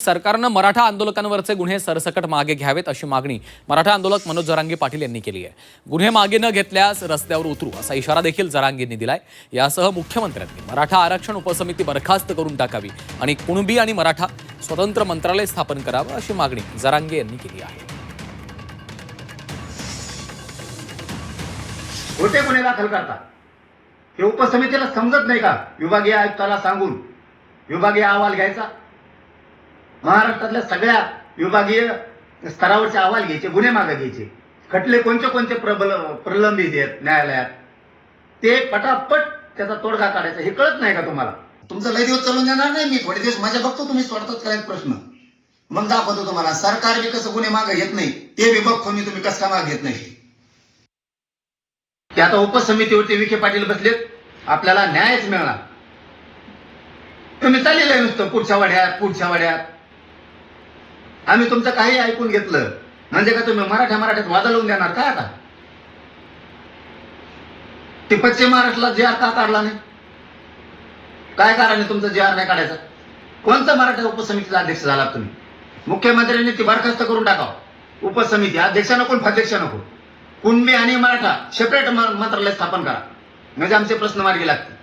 सरकारनं मराठा आंदोलकांवरचे गुन्हे सरसकट मागे घ्यावेत अशी मागणी मराठा आंदोलक मनोज जरांगे पाटील यांनी केली आहे. गुन्हे मागे न घेतल्यास रस्त्यावर उतरू असा इशारा देखील जरांगेंनी दिलाय. यासह मुख्यमंत्र्यांनी मराठा आरक्षण उपसमिती बरखास्त करून टाकावी आणि कुणबी आणि मराठा स्वतंत्र मंत्रालय स्थापन करावं अशी मागणी जरांगे यांनी केली आहे. खोटे गुन्हे दाखल करतात हे उपसमितीला समजत नाही का? विभागीय आयुक्ताला सांगून विभागीय अहवाल घ्यायचा, महाराष्ट्रातल्या सगळ्या विभागीय स्तरावरचे अहवाल घ्यायचे, गुन्हे मागे घ्यायचे, खटले कोणते प्रलंबित आहेत न्यायालयात ते पटापट त्याचा तोडगा काढायचा. हे कळत नाही का तुम्हाला? तुमचं लय दिवस चालून जाणार नाही. मी थोडे दिवस माझ्या बघतो तुम्ही सोडतात करायचा प्रश्न, मग दाखवतो तुम्हाला सरकार बी कसं गुन्हे मागे घेत नाही ते बी बघतो मी, तुम्ही कसं मागे घेत नाही. की आता उपसमितीवरती विखे पाटील बसलेत, आपल्याला न्यायच मिळणार. तुम्ही चाललेलं आहे नुसतं पुढच्या वाड्यात. आम्ही तुमचं काही ऐकून घेतलं म्हणजे का तुम्ही मराठ्यात वादा लावून देणार का? आता ते पश्चिम महाराष्ट्राला जी आर का काढला नाही? काय कारण आहे तुमचं जी आर नाही काढायचं? कोणता मराठा उपसमितीचा अध्यक्ष झाला तुम्ही? मुख्यमंत्र्यांनी ती बरखास्त करून टाकावं उपसमिती. अध्यक्ष नको, उपाध्यक्ष नको, कुणबी आणि मराठा सेपरेट मंत्रालय स्थापन करा म्हणजे आमचे प्रश्न मार्गी लागतील.